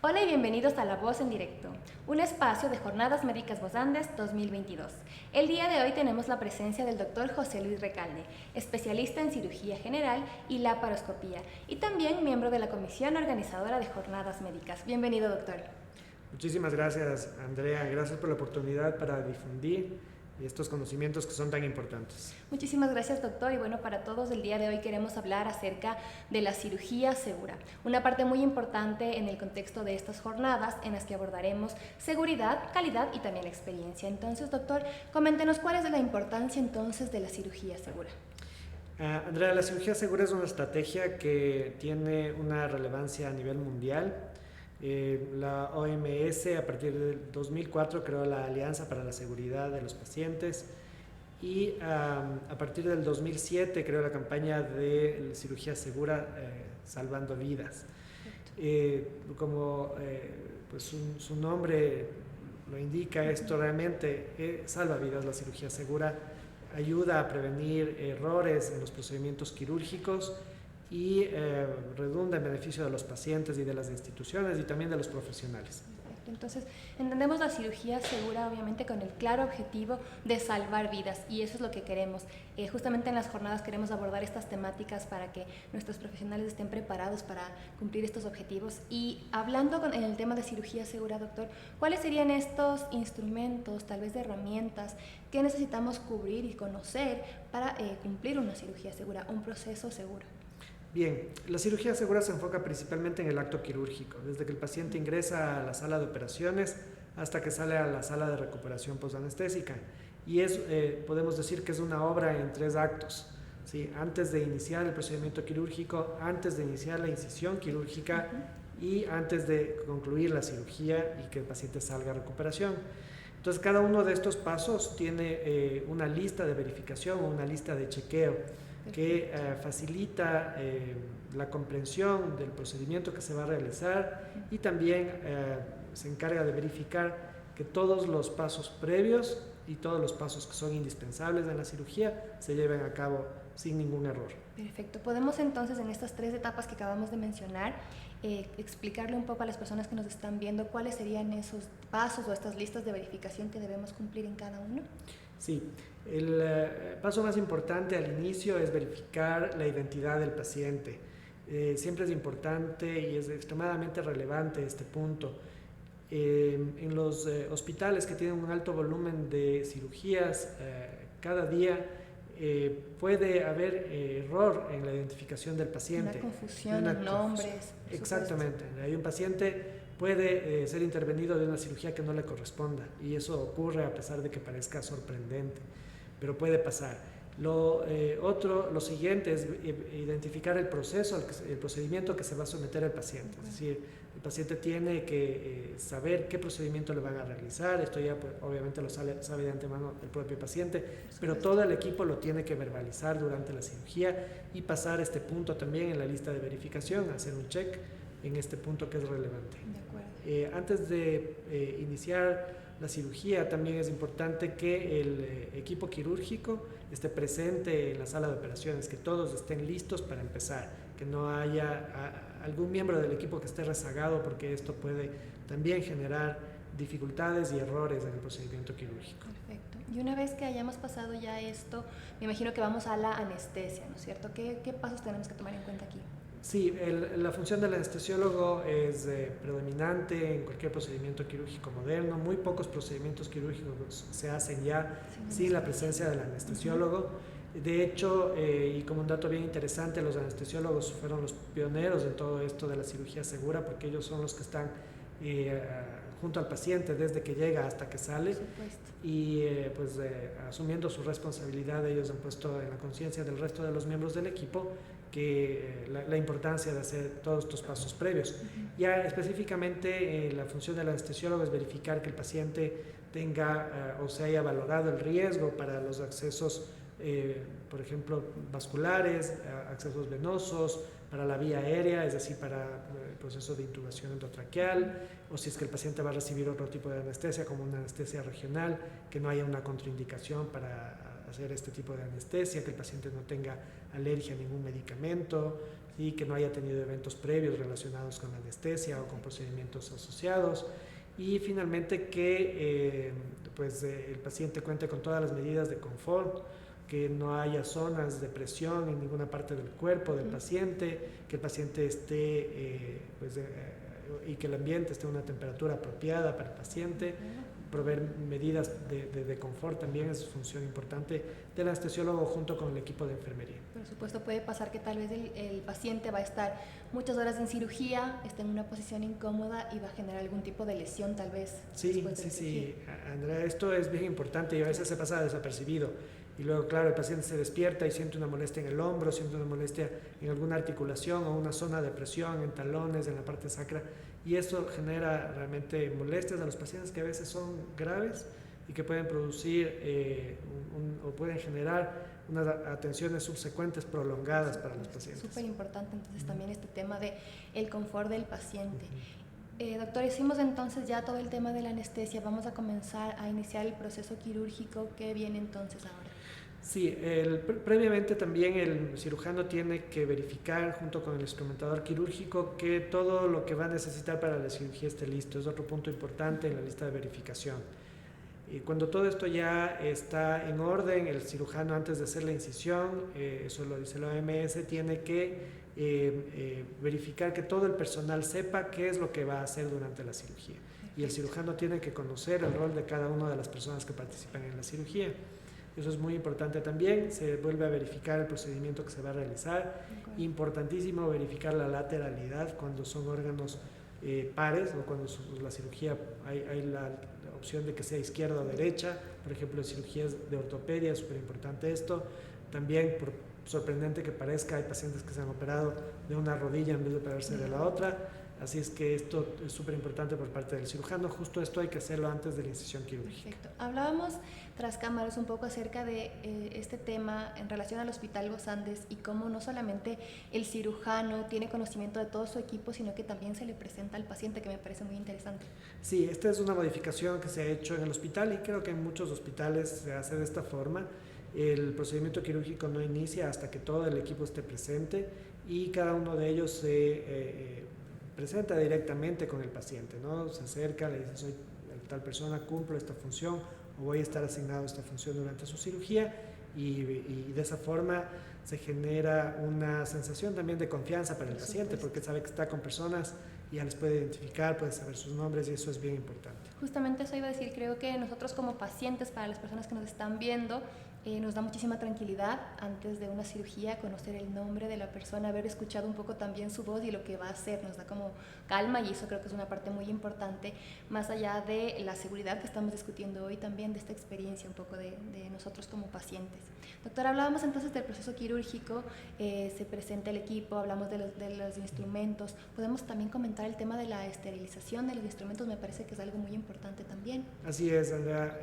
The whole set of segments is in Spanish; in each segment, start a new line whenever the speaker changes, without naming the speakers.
Hola y bienvenidos a La Voz en Directo, un espacio de Jornadas Médicas Voz Andes 2022. El día de hoy tenemos la presencia del doctor José Luis Recalde, especialista en cirugía general y laparoscopía, y también miembro de la comisión organizadora de Jornadas Médicas. Bienvenido, doctor.
Muchísimas gracias, Andrea. Gracias por la oportunidad para difundir estos conocimientos que son tan importantes.
Muchísimas gracias, doctor. Y bueno, para todos el día de hoy queremos hablar acerca de la cirugía segura, una parte muy importante en el contexto de estas jornadas en las que abordaremos seguridad, calidad y también experiencia. Entonces, doctor, coméntenos cuál es la importancia entonces de la cirugía segura.
Andrea, la cirugía segura es una estrategia que tiene una relevancia a nivel mundial. La OMS a partir del 2004 creó la Alianza para la Seguridad de los Pacientes y a partir del 2007 creó la campaña de cirugía segura salvando vidas. Pues su nombre lo indica, esto realmente salva vidas. La cirugía segura ayuda a prevenir errores en los procedimientos quirúrgicos y redunda en beneficio de los pacientes y de las instituciones y también de los profesionales.
Entonces, entendemos la cirugía segura obviamente con el claro objetivo de salvar vidas y eso es lo que queremos. Justamente en las jornadas queremos abordar estas temáticas para que nuestros profesionales estén preparados para cumplir estos objetivos. Y hablando en el tema de cirugía segura, doctor, ¿cuáles serían estos instrumentos, tal vez de herramientas, que necesitamos cubrir y conocer para cumplir una cirugía segura, un proceso seguro?
Bien, la cirugía segura se enfoca principalmente en el acto quirúrgico, desde que el paciente ingresa a la sala de operaciones hasta que sale a la sala de recuperación posanestésica. Y podemos decir que es una obra en 3 actos, ¿sí? Antes de iniciar el procedimiento quirúrgico, antes de iniciar la incisión quirúrgica y antes de concluir la cirugía y que el paciente salga a recuperación. Entonces, cada uno de estos pasos tiene una lista de verificación o una lista de chequeo que facilita la comprensión del procedimiento que se va a realizar y también se encarga de verificar que todos los pasos previos y todos los pasos que son indispensables en la cirugía se lleven a cabo sin ningún error.
Perfecto. Podemos entonces en estas 3 etapas que acabamos de mencionar explicarle un poco a las personas que nos están viendo cuáles serían esos pasos o estas listas de verificación que debemos cumplir en cada uno.
Sí, el paso más importante al inicio es verificar la identidad del paciente. Siempre es importante y es extremadamente relevante este punto. En los hospitales que tienen un alto volumen de cirugías cada día puede haber error en la identificación del paciente.
Una confusión en nombres.
Exactamente. Hay un paciente puede ser intervenido de una cirugía que no le corresponda y eso ocurre a pesar de que parezca sorprendente, pero puede pasar. Lo siguiente es identificar el proceso, el procedimiento que se va a someter al paciente. Es decir, el paciente tiene que saber qué procedimiento le van a realizar. Esto ya pues, obviamente lo sabe de antemano el propio paciente, pero todo el equipo lo tiene que verbalizar durante la cirugía y pasar este punto también en la lista de verificación, hacer un check en este punto que es relevante. Antes de iniciar la cirugía también es importante que el equipo quirúrgico esté presente en la sala de operaciones, que todos estén listos para empezar, que no haya algún miembro del equipo que esté rezagado porque esto puede también generar dificultades y errores en el procedimiento quirúrgico.
Perfecto. Y una vez que hayamos pasado ya esto, me imagino que vamos a la anestesia, ¿no es cierto? ¿Qué pasos tenemos que tomar en cuenta aquí?
Sí, la función del anestesiólogo es predominante en cualquier procedimiento quirúrgico moderno. Muy pocos procedimientos quirúrgicos se hacen ya sin la presencia del anestesiólogo. De hecho, y como un dato bien interesante, los anestesiólogos fueron los pioneros en todo esto de la cirugía segura porque ellos son los que están junto al paciente desde que llega hasta que sale y asumiendo su responsabilidad ellos han puesto en la conciencia del resto de los miembros del equipo que la importancia de hacer todos estos pasos previos. Ya específicamente la función del anestesiólogo es verificar que el paciente tenga o se haya valorado el riesgo para los accesos por ejemplo vasculares, accesos venosos, para la vía aérea, es decir, para el proceso de intubación endotraqueal, o si es que el paciente va a recibir otro tipo de anestesia como una anestesia regional, que no haya una contraindicación para hacer este tipo de anestesia, que el paciente no tenga alergia a ningún medicamento, ¿sí? Que no haya tenido eventos previos relacionados con la anestesia o con procedimientos asociados. Y finalmente que el paciente cuente con todas las medidas de confort, que no haya zonas de presión en ninguna parte del cuerpo del paciente, que el paciente esté, y que el ambiente esté a una temperatura apropiada para el paciente. Proveer medidas de confort también es función importante del anestesiólogo junto con el equipo de enfermería.
Por supuesto, puede pasar que tal vez el paciente va a estar muchas horas en cirugía, está en una posición incómoda y va a generar algún tipo de lesión tal vez.
Sí, Andrea, esto es bien importante y a veces se pasa desapercibido. Y luego, claro, el paciente se despierta y siente una molestia en el hombro, siente una molestia en alguna articulación o una zona de presión en talones, en la parte sacra. Y eso genera realmente molestias a los pacientes que a veces son graves y que pueden producir o pueden generar unas atenciones subsecuentes prolongadas para los pacientes.
Súper importante entonces también este tema de el confort del paciente. Doctor, hicimos entonces ya todo el tema de la anestesia, vamos a comenzar a iniciar el proceso quirúrgico. ¿Qué viene entonces ahora?
Sí, previamente también el cirujano tiene que verificar junto con el instrumentador quirúrgico que todo lo que va a necesitar para la cirugía esté listo. Es otro punto importante en la lista de verificación. Y cuando todo esto ya está en orden, el cirujano antes de hacer la incisión, eso lo dice la OMS, tiene que verificar que todo el personal sepa qué es lo que va a hacer durante la cirugía. Y el cirujano tiene que conocer el rol de cada una de las personas que participan en la cirugía. Eso es muy importante también. Se vuelve a verificar el procedimiento que se va a realizar. Importantísimo verificar la lateralidad cuando son órganos pares o cuando la cirugía hay la opción de que sea izquierda o derecha. Por ejemplo, en cirugías de ortopedia es súper importante esto. También, por sorprendente que parezca, hay pacientes que se han operado de una rodilla en vez de operarse de la otra. Así es que esto es súper importante por parte del cirujano. Justo esto hay que hacerlo antes de la incisión quirúrgica.
Perfecto. Hablábamos tras cámaras un poco acerca de este tema en relación al Hospital Los Andes y cómo no solamente el cirujano tiene conocimiento de todo su equipo, sino que también se le presenta al paciente, que me parece muy interesante.
Sí, esta es una modificación que se ha hecho en el hospital y creo que en muchos hospitales se hace de esta forma. El procedimiento quirúrgico no inicia hasta que todo el equipo esté presente y cada uno de ellos se presenta directamente con el paciente, ¿no? Se acerca, le dice: soy tal persona, cumplo esta función o voy a estar asignado a esta función durante su cirugía, y de esa forma se genera una sensación también de confianza para el paciente, porque sabe que está con personas y ya les puede identificar, puede saber sus nombres, y eso es bien importante.
Justamente eso iba a decir, creo que nosotros como pacientes, para las personas que nos están viendo, nos da muchísima tranquilidad antes de una cirugía, conocer el nombre de la persona, haber escuchado un poco también su voz y lo que va a hacer, nos da como calma, y eso creo que es una parte muy importante, más allá de la seguridad que estamos discutiendo hoy, también de esta experiencia un poco de nosotros como pacientes. Doctor, hablábamos entonces del proceso quirúrgico, se presenta el equipo, hablamos de los instrumentos, podemos también comentar el tema de la esterilización de los instrumentos, me parece que es algo muy importante también.
Así es, Andrea.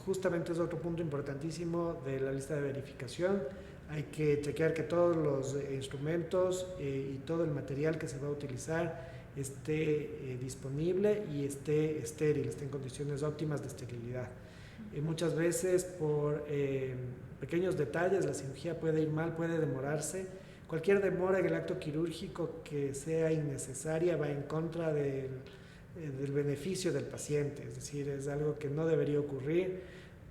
Justamente es otro punto importantísimo de la lista de verificación. Hay que chequear que todos los instrumentos y todo el material que se va a utilizar esté disponible y esté estéril, esté en condiciones óptimas de esterilidad. Muchas veces por pequeños detalles la cirugía puede ir mal, puede demorarse. Cualquier demora en el acto quirúrgico que sea innecesaria va en contra del beneficio del paciente, es decir, es algo que no debería ocurrir,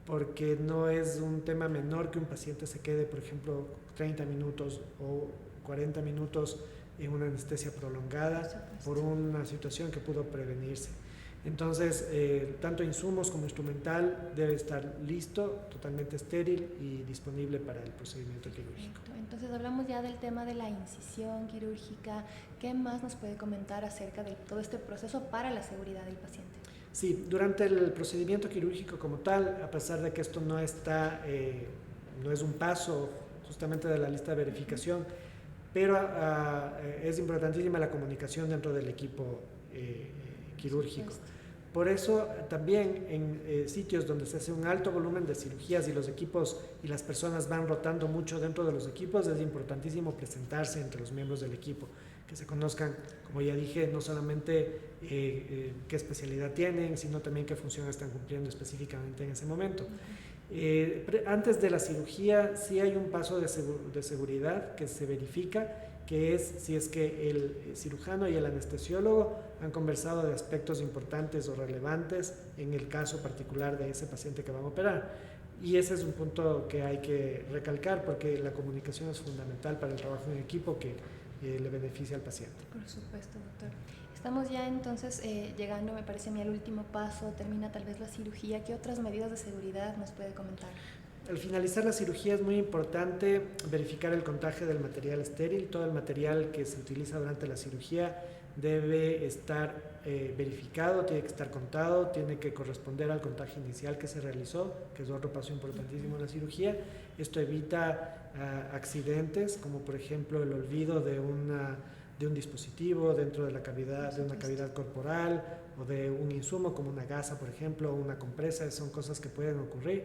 porque no es un tema menor que un paciente se quede, por ejemplo, 30 minutos o 40 minutos en una anestesia prolongada por una situación que pudo prevenirse. Entonces, tanto insumos como instrumental debe estar listo, totalmente estéril y disponible para el procedimiento quirúrgico.
Entonces hablamos ya del tema de la incisión quirúrgica. ¿Qué más nos puede comentar acerca de todo este proceso para la seguridad del paciente?
Sí, durante el procedimiento quirúrgico como tal, a pesar de que esto no es un paso justamente de la lista de verificación, pero es importantísima la comunicación dentro del equipo quirúrgico. Por eso también en sitios donde se hace un alto volumen de cirugías y los equipos y las personas van rotando mucho dentro de los equipos, es importantísimo presentarse entre los miembros del equipo, que se conozcan, como ya dije, no solamente qué especialidad tienen, sino también qué función están cumpliendo específicamente en ese momento. Antes de la cirugía sí hay un paso de seguridad que se verifica, que es si es que el cirujano y el anestesiólogo han conversado de aspectos importantes o relevantes en el caso particular de ese paciente que van a operar. Y ese es un punto que hay que recalcar porque la comunicación es fundamental para el trabajo en equipo que le beneficia al paciente.
Por supuesto, doctor. Estamos ya entonces llegando, me parece a mí, al último paso, termina tal vez la cirugía. ¿Qué otras medidas de seguridad nos puede comentar?
Al finalizar la cirugía es muy importante verificar el contagio del material estéril. Todo el material que se utiliza durante la cirugía debe estar verificado, tiene que estar contado, tiene que corresponder al contagio inicial que se realizó, que es otro paso importantísimo en la cirugía. Esto evita accidentes, como por ejemplo el olvido de un dispositivo dentro de la cavidad, de una cavidad corporal, o de un insumo como una gasa, por ejemplo, o una compresa. Son cosas que pueden ocurrir.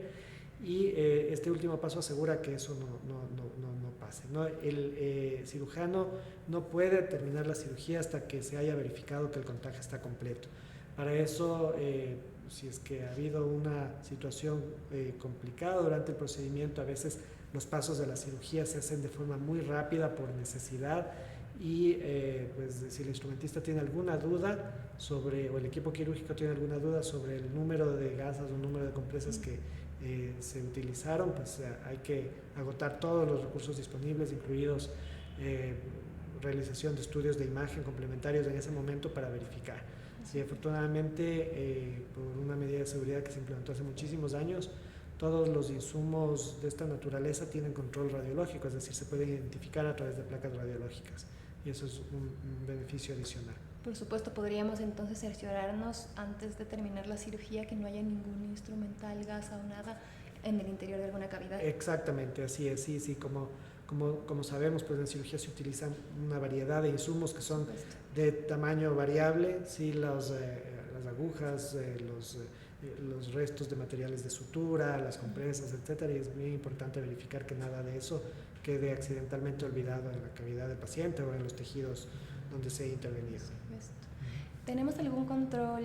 Y este último paso asegura que eso no pase, ¿no? El cirujano no puede terminar la cirugía hasta que se haya verificado que el contagio está completo. Para eso, si es que ha habido una situación complicada durante el procedimiento, a veces los pasos de la cirugía se hacen de forma muy rápida por necesidad y pues si el instrumentista tiene alguna duda sobre, o el equipo quirúrgico tiene alguna duda sobre el número de gasas o número de compresas que se utilizaron, pues hay que agotar todos los recursos disponibles, incluidos realización de estudios de imagen complementarios en ese momento para verificar. Sí, afortunadamente, por una medida de seguridad que se implementó hace muchísimos años, todos los insumos de esta naturaleza tienen control radiológico, es decir, se pueden identificar a través de placas radiológicas y eso es un beneficio adicional.
Por supuesto, podríamos entonces cerciorarnos antes de terminar la cirugía que no haya ningún instrumental, gasa o nada en el interior de alguna cavidad.
Exactamente, así es, sí, como sabemos, pues en cirugía se utilizan una variedad de insumos que son de tamaño variable, sí, las agujas, los restos de materiales de sutura, las compresas, etcétera, y es muy importante verificar que nada de eso quede accidentalmente olvidado en la cavidad del paciente o en los tejidos donde se ha intervenido.
¿Tenemos algún control,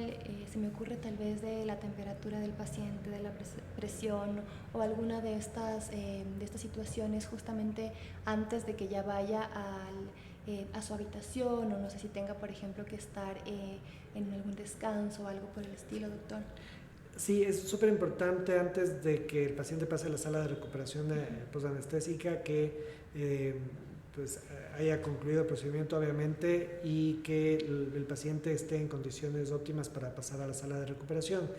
se me ocurre tal vez de la temperatura del paciente, de la presión o alguna de estas situaciones justamente antes de que ya vaya a su habitación, o no sé si tenga, por ejemplo, que estar en algún descanso o algo por el estilo, doctor?
Sí, es súper importante antes de que el paciente pase a la sala de recuperación posanestésica que pues haya concluido el procedimiento, obviamente, y que el paciente esté en condiciones óptimas para pasar a la sala de recuperación.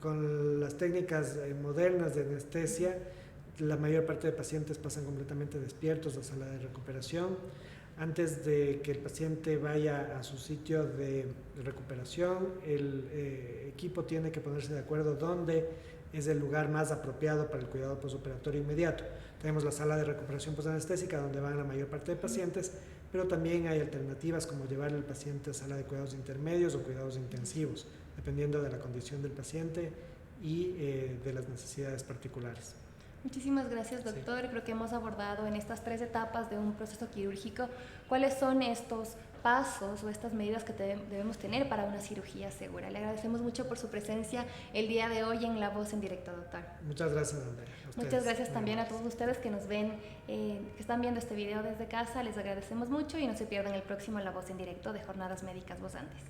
Con las técnicas modernas de anestesia, la mayor parte de pacientes pasan completamente despiertos a la sala de recuperación. Antes de que el paciente vaya a su sitio de recuperación, el equipo tiene que ponerse de acuerdo dónde es el lugar más apropiado para el cuidado postoperatorio inmediato. Tenemos la sala de recuperación posanestésica donde van la mayor parte de pacientes, pero también hay alternativas como llevar al paciente a sala de cuidados intermedios o cuidados intensivos, dependiendo de la condición del paciente y de las necesidades particulares.
Muchísimas gracias, doctor. Sí. Creo que hemos abordado en estas 3 etapas de un proceso quirúrgico cuáles son estos pasos o estas medidas que debemos tener para una cirugía segura. Le agradecemos mucho por su presencia el día de hoy en La Voz en Directo, doctor.
Muchas gracias, Andrea.
Muchas gracias también a todos ustedes que nos ven, que están viendo este video desde casa. Les agradecemos mucho y no se pierdan el próximo La Voz en Directo de Jornadas Médicas Voz Andes.